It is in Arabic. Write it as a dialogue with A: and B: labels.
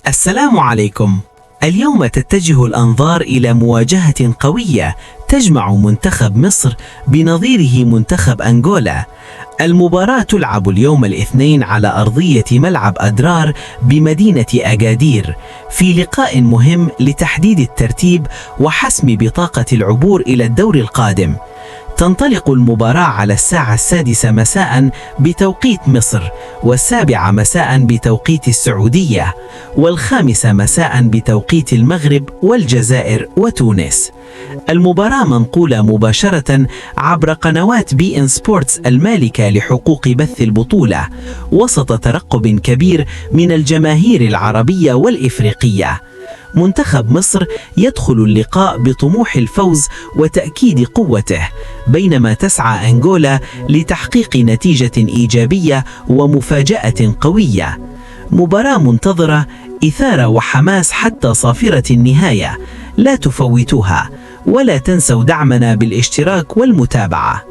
A: السلام عليكم. اليوم تتجه الأنظار إلى مواجهة قوية تجمع منتخب مصر بنظيره منتخب أنغولا. المباراة تلعب اليوم الاثنين على أرضية ملعب أدرار بمدينة أجادير في لقاء مهم لتحديد الترتيب وحسم بطاقة العبور إلى الدور القادم. تنطلق المباراة على الساعة 6 مساء بتوقيت مصر، 7 مساء بتوقيت السعودية، 5 مساء بتوقيت المغرب والجزائر وتونس. المباراة منقولة مباشرة عبر قنوات بي إن سبورتس المالكة لحقوق بث البطولة، وسط ترقب كبير من الجماهير العربية والإفريقية. منتخب مصر يدخل اللقاء بطموح الفوز وتأكيد قوته، بينما تسعى أنغولا لتحقيق نتيجة إيجابية ومفاجأة قوية. مباراة منتظرة، إثارة وحماس حتى صافرة النهاية. لا تفوتوها، ولا تنسوا دعمنا بالاشتراك والمتابعة.